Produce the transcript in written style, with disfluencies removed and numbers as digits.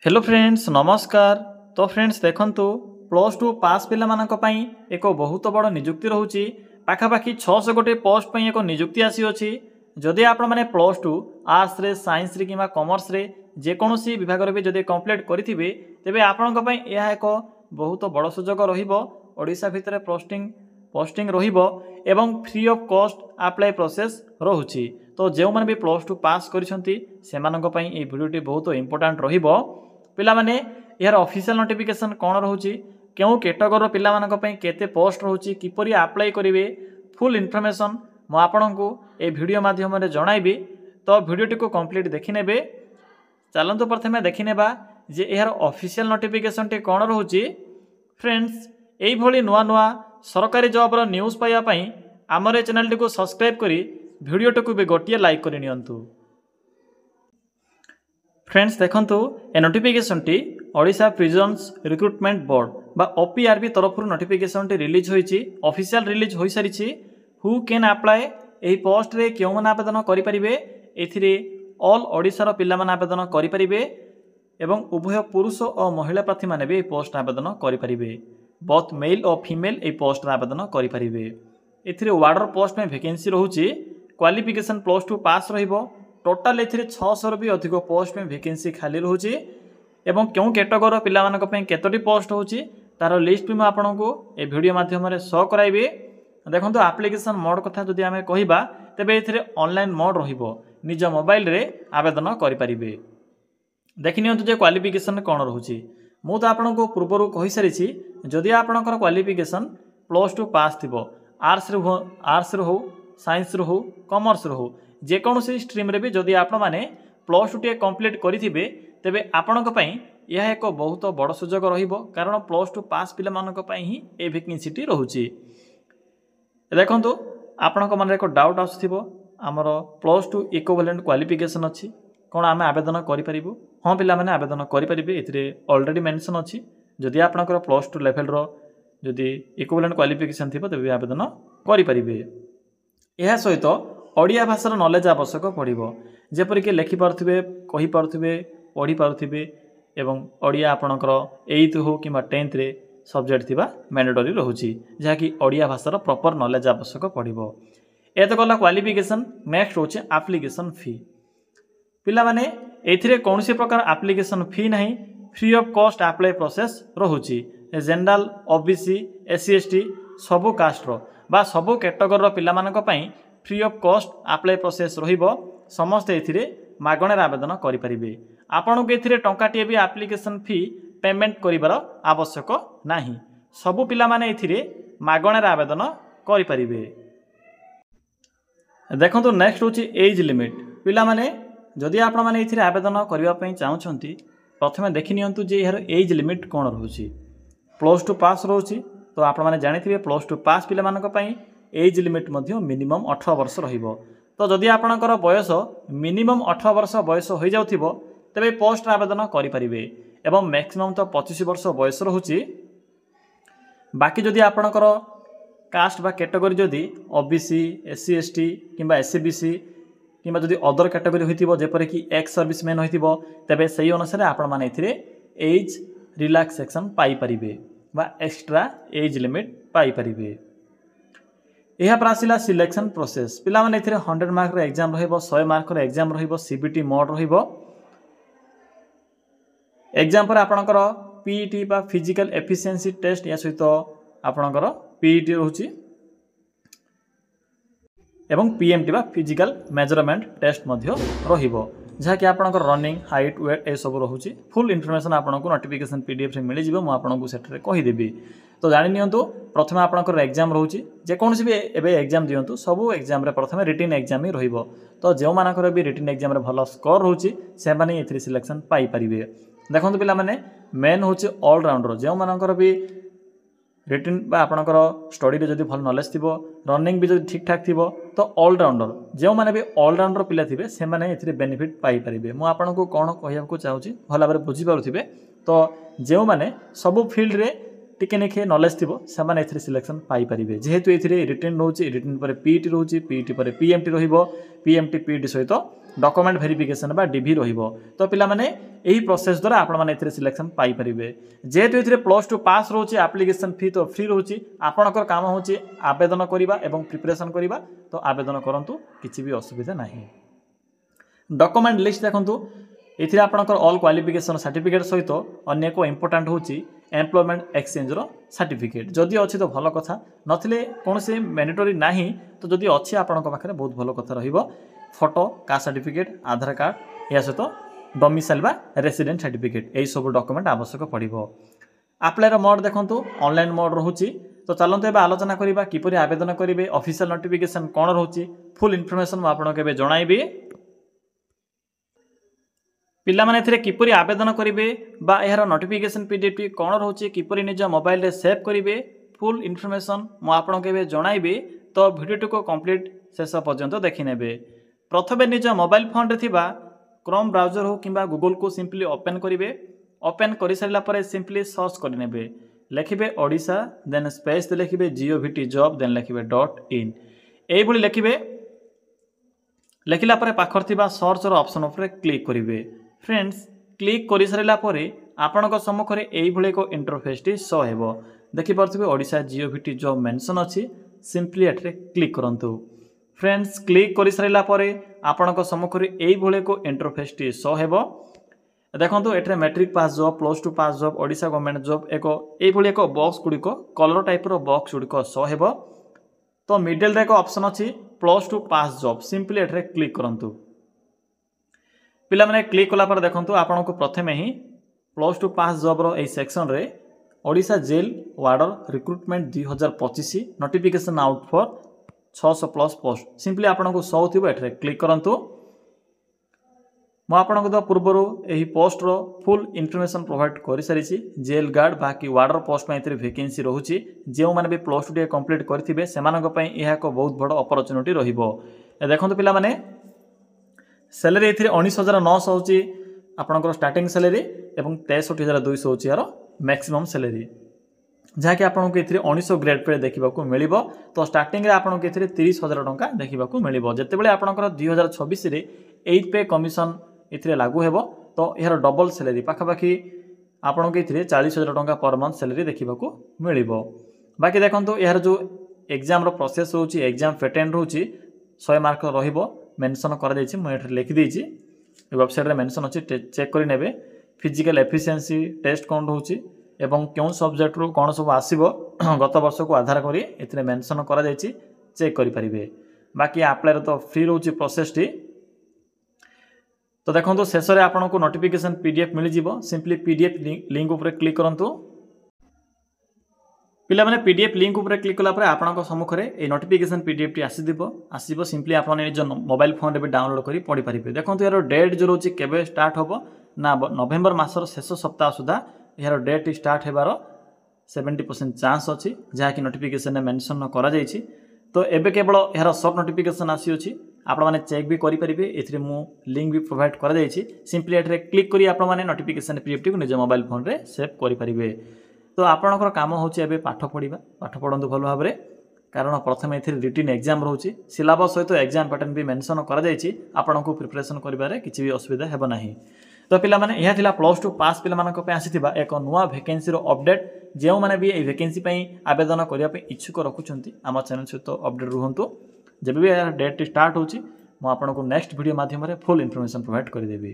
Hello friends नमस्कार। तो friends देखंतु प्लस टू पास पिला मानक पई एक बहुत बड़ नियुक्ति रहउची। पाखापाखि 600 गोटे पोस्ट पई एक नियुक्ति आसी अछि। जदि आपण माने प्लस टू आर्ट्स रे साइंस रे किबा कॉमर्स रे जे कोनोसी विभाग रे भी जदि कंप्लीट करिथिबे तेबे आपण को पई यह एक बहुत बड़ सुजोग रहिबो। ओडिसा भितरे पोस्टिंग रहिबो एवं free of cost apply process रहउची। तो जो माने भी प्लस टू पास करिसंती सेमानक पई ए वीडियोटी बहुत इंपोर्टेंट रहिबो। पिला माने यार ऑफिशियल नोटिफिकेशन कौन रोचे, क्यों कैटेगोरी पिला मानक पई केते पोस्ट रोचे, किपरि अप्लाई करिवे, फुल इन्फॉर्मेशन मो आपनकु ए वीडियो माध्यम रे जणाइबी। तो वीडियोटी को कंप्लीट देखि नेबे। चलंतु प्रथमे देखि नेबा जे यार ऑफिशियल नोटिफिकेशन टे कौन रोचे। फ्रेंड्स एई भली नुआ नुआ सरकारी जॉब रो न्यूज़ पाइबा पई हमर चैनल टी को सब्सक्राइब करी वीडियोटी को भी गोटिए लाइक करि नियंतु। फ्रेंड्स देखंतु ए नोटिफिकेशन टी ओडिशा प्रिजन्स रिक्रुटमेंट बोर्ड बा ओपीआरबी तरफ नोटिफिकेशन टी रिलीज होईची, ऑफिशियल रिलीज होई सारिची। हु कैन अप्लाई एही पोस्ट रे केउ मन आवेदन करि परिबे, एथिरे ऑल ओडिसा रो पिल्ला मन आवेदन करि परिबे एवं उभय पुरुष और महिला प्रार्थी माने भी पोस्ट आवेदन करि परिबे। बोथ मेल और फीमेल ए पोस्ट आवेदन करि परिबे। एथिरे वार्डर पोस्ट में वैकेंसी रहउची। क्वालिफिकेशन प्लस टू पास रहिबो। टोटाल एथिरे 600 भी अधिक पोस्ट में वैकेंसी खाली रहउची एवं क्यों कैटेगोरी पिला मानक पई केतोटी पोस्ट होउची तार लिस्ट भी मैं आपनको ए वीडियो माध्यम रे शो कराइबे। देखंतु एप्लीकेशन मोड कथा जदि हमें कहिबा तेबे एथिरे ऑनलाइन मोड रहिबो, निज मोबाइल रे आवेदन करि परिबे। देखि नियंतु जे क्वालिफिकेशन कोन रहउची। मु तो आपनको पूर्वरु कहि सारिछि, जदि आपनकर क्वालिफिकेशन प्लस टू पास थिबो, आर्ट्स रे हो साइंस रे हो कॉमर्स रे हो जे कोनोसी स्ट्रीम रे भी जदि आपण माने प्लस टू टे कंप्लीट करिथिबे तेबे आपणक पई यह एक बहुत बड़ सुजोग रहिबो, कारण प्लस टू पास पिला मानक पई ही ए वैकेंसी टी रहउची। देखंतु आपणक मन रे एक डाउट आसुथिबो, हमर प्लस टू इक्विवेलेंट क्वालिफिकेशन अछि, कोन आमे आवेदन करि परिबो? हां पिला माने आवेदन करि परिबे। एथिरे ऑलरेडी मेंशन अछि, जदि आपणकर प्लस टू लेवल रो जदि इक्विवेलेंट क्वालिफिकेशन थिबो तेबे आवेदन करि परिबे। एहा सहित ओडिया भाषार नॉलेज आवश्यक पड़िबो, जेपरिक लिखि पारुथिबे, कहि पारुथिबे, पढ़ी पारुथिबे एवं ओडिया आपणकर 8th हो कि 10th रे सब्जेक्ट थिबा मैंडेटरी रहउची, जहा कि ओडिया भाषार प्रॉपर नॉलेज आवश्यक पड़िबो। ए तो गला क्वालिफिकेशन। नेक्स्ट होचे एप्लीकेशन फी। पिला माने एथिरे कोनसी प्रकार एप्लीकेशन फी नहीं, free of cost apply process रहउची। जनरल, ओबीसी, एससी एसटी सबो कास्ट रो बा सबो कैटेगोरी रो पिला मानक पई free of cost apply process रहिबो। समस्त एथिरे मागणे आवेदन करि परिबे। आपन को एथिरे टंकाटिए भी एप्लीकेशन फी पेमेंट करिवार आवश्यक नाही। सबु पिला माने एथिरे मागणे आवेदन करि परिबे। देखंतु नेक्स्ट होची एज लिमिट। पिला माने जदि आपण माने एथिरे आवेदन करिवा पई चाहउछंती, प्रथमे देखि नियंतु जे यार एज लिमिट कोन रहउची। प्लस टू पास रहउची, तो आपण माने जानिथिबे प्लस टू पास पिला मानक पई एज लिमिट मध्य मिनिमम 18 वर्ष रहिबो। तो जदि आपणकर बयस मिनिमम 18 वर्ष बयस हो जाउथिबो तेबे पोस्ट आवेदन करि परिबे एवं मैक्सिमम तो 25 वर्ष बयस रहउची। बाकी जदि आपणकर कास्ट बा कैटेगरी जदि ओबीसी, एससी एसटी किंबा एससीबीसी किंबा जदि अदर कैटेगरी होइतिबो, जेपर कि एक्स सर्विसमैन होइतिबो, तेबे सही अनुसार आपण माने एथिरे एज रिलैक्सेशन पाई परिबे बा एक्स्ट्रा एज लिमिट पाई परिबे। यह प्रासिला सिलेक्शन प्रोसेस। पिला माने एथिरे 100 मार्क रो एग्जाम रहिबो, 100 मार्क रो एग्जाम रहिबो, सीबीटी मोड रहिबो। एग्जाम पर आपणकर पीईटी बा फिजिकल एफिशिएंसी टेस्ट या सहित आपणकर पीईटी रहउची एवं पीएमटी बा फिजिकल मेजरमेंट टेस्ट मध्य रहिबो, जहा कि आपणकर रनिंग, हाइट, वेट ए सब रहउची। फुल इन्फॉर्मेशन आपणको नोटिफिकेशन पीडीएफ रे मिलि जिवो, मु आपणको सेटरे कहि देबी। तो जानि नियंतु प्रथमे आपणकर एग्जाम रहउची, जे कोनसी भी एबे एग्जाम दियंतु सबु एग्जाम रे प्रथमे रिटन एग्जाम ही रहिबो। तो जेउ मानकर भी रिटन एग्जाम रे भलो स्कोर रहउची से माने एथि सिलेक्शन पाई परिबे। देखंतु पिला माने मेन होची ऑल राउंडर, जेउ मानकर भी रिटन बा आपणकर स्टडी रे जदि भल नॉलेज थिबो, रनिंग भी जदि ठीक ठाक थिबो, तो ऑल राउंडर जेउ माने भी ऑल राउंडर पिला थिबे से माने एथि बेनिफिट पाई परिबे। मु आपणको कोन कहिया को चाहूची भला बारे बुझी पारुथिबे। तो जेउ माने सब फील्ड रे टिके निखे नॉलेज थिबो सेमाने एथिरे सिलेक्शन पाई परिबे जेहेतु एथिरे रिटन रहउची रिटन पर पीईटी रहउची पीईटी पर पीएमटी रहिबो पीएमटी पीईटी सहित डॉक्यूमेंट वेरिफिकेशन बा डीवी रहिबो तो पिला माने एही प्रोसेस द्वारा आपण माने एथिरे सिलेक्शन पाई परिबे जेहेतु एथिरे +2 पास रहउची एप्लीकेशन फी तो फ्री रहउची आपणकर काम होची आवेदन करिबा एवं प्रिपरेशन करिबा तो आवेदन करंतु किछि भी असुविधा नाही डॉक्यूमेंट लिस्ट देखंतु एथिरे आपणकर ऑल क्वालिफिकेशन सर्टिफिकेट सहित अन्य एक इंपोर्टेंट होची एम्प्लॉयमेंट एक्सचेंज रो सर्टिफिकेट जदि अछि तो भलो कथा नथिले कोनसे मैंडेटरी नाही तो जदि अछि आपणक पाखरे बहुत भलो कथा रहिबो फोटो कास्ट सर्टिफिकेट आधार कार्ड या सहित डोमिसाइल बा रेसिडेंट सर्टिफिकेट एई सब डॉक्यूमेंट आवश्यक पड़िबो अप्लाई रो मोड देखंतु ऑनलाइन मोड रहउची तो चलंतु एबा आलोचना करिबा किपरि आवेदन करिवे ऑफिशियल नोटिफिकेशन कोन रहउची फुल इन्फॉर्मेशन म आपन केबे जणाइबे पिला माने एथिरे किपरि आवेदन करिवे बा एहार नोटिफिकेशन पीडीएफ कोन रहउची किपरि निज मोबाइल रे सेव करिवे फुल इन्फॉर्मेशन म आपन केबे जणाइबे तो वीडियो को कंप्लीट शेष पर्यंत देखि नेबे प्रथमे निज मोबाइल फोन रे थिबा क्रोम ब्राउजर हो किंबा गूगल को सिंपली ओपन करिवे ओपन करि सारिला परे सिंपली सर्च करि नेबे लिखिबे ओडिशा देन स्पेस दे लिखिबे जीओवीटी जॉब देन लिखिबे .in एई भली लिखिबे लिखिला परे पाखर थिबा सर्च रो ऑप्शन ऊपर क्लिक करिवे फ्रेंड्स क्लिक करि सारिला परे आपनक सम्मुख रे एई भली को इंटरफेस टी शो हेबो देखि परथिबे ओडिशा जीओवीटी जॉब मेंशन अछि सिंपली एटरे क्लिक करंतु फ्रेंड्स क्लिक करि सारिला परे आपनक सम्मुख रे एई भली को इंटरफेस टी शो हेबो देखंतु एटरे मैट्रिक पास जॉब +2 पास जॉब ओडिशा गवर्नमेंट जॉब एई भली एक बॉक्स गुडिको कलर टाइप रो बॉक्स गुडिको शो हेबो तो मिडल रे एक ऑप्शन अछि +2 पास जॉब सिंपली एटरे क्लिक करंतु पिला माने क्लिक कला पर देखंतु आपन को प्रथमे ही +2 पास जॉब रो एई सेक्शन रे Odisha jail warder recruitment 2025 notification out for 600+ post simply आपन को शो थिबो एटरे क्लिक करंतु मो आपन को पूर्वरु एही पोस्ट रो फुल इन्फॉर्मेशन प्रोवाइड करि सारिछि जेल गार्ड बाकी वार्डर पोस्ट में एतरे वैकेंसी रहउछि जेउ माने बे +2 डी कंप्लीट करथिबे सेमानक पई एहा को बहुत बड़ अपॉर्चुनिटी रहिबो देखंतु पिला माने सैलरी एथिरे 19900 होछि आपनकर स्टार्टिंग सैलरी एवं 63200 होछि यार मैक्सिमम सैलरी जहा कि आपन को एथिरे 1900 ग्रेड पे देखिबा को मिलिबो तो स्टार्टिंग रे आपन को एथिरे 30000 टंका देखिबा को मिलिबो जते बेले आपनकर 2026 रे 8 पे कमिशन एथिरे लागू हेबो तो यार डबल सैलरी पाखापाखि आपन को एथिरे 40000 टंका पर मंथ सैलरी देखिबा को मिलिबो बाकी देखंतु यार जो एग्जाम रो प्रोसेस होछि एग्जाम पैटर्न होछि 100 मार्क रहिबो मेंशन कर दैछि म एठरे लिखि दैछि वेबसाइट रे मेंशन अछि चेक करि नेबे फिजिकल एफिशिएंसी टेस्ट कोन होछि एवं क्यों सब्जेक्ट रो कोन सब आसीबो गत वर्ष को आधार करी एथरे मेंशन करा दैछि चेक करि परिबे बाकी अप्लाई रो तो फ्री रहउछि प्रोसेस टी तो देखंतु शेष रे आपन को नोटिफिकेशन पीडीएफ मिलि जिवो सिंपली पीडीएफ लिंक ऊपर क्लिक करंतु पिला माने पीडीएफ लिंक ऊपर क्लिक कला पर आपन को सम्मुख रे ए नोटिफिकेशन पीडीएफ टी आसीबो सिंपली आपन निज मोबाइल फोन रे भी डाउनलोड करी पढि परिबे देखंतु यार डेट जो रहउछि केबे स्टार्ट होबो ना नवेम्बर मासर शेष सप्ताह सुधा यार डेट स्टार्ट हेबार 70% चांस अछि जहा कि नोटिफिकेशन में मेंशन करा जायछि तो एबे केवल यार शॉर्ट नोटिफिकेशन आसी अछि आपण माने चेक भी करि परिबे एथरे मु लिंक भी प्रोवाइड करा जायछि सिंपली एथरे क्लिक करी आपण माने नोटिफिकेशन पीडीएफ को निज मोबाइल फोन रे सेव करि परिबे तो आपणकर काम होछि एबे पाठ पढंतु भलो भाबरे कारण प्रथम एथरे रिटन एग्जाम रहउछि सिलेबस सहित एग्जाम पैटर्न भी मेंशन करा जायछि आपणको प्रिपरेशन करिबारे किछि भी असुविधा हेबो नाही तो पिला माने यह थिला +2 पास पिला मानक पे आसीथिबा एक नुवा वैकेंसी रो अपडेट जेउ माने भी ए वैकेंसी पई आवेदन करिया पे इच्छुक रखुचंती आम चैनल सहित अपडेट रहंतु जब भी डेट स्टार्ट होछि म आपन को नेक्स्ट वीडियो माध्यम रे फुल इन्फॉर्मेशन प्रोवाइड करि देबी।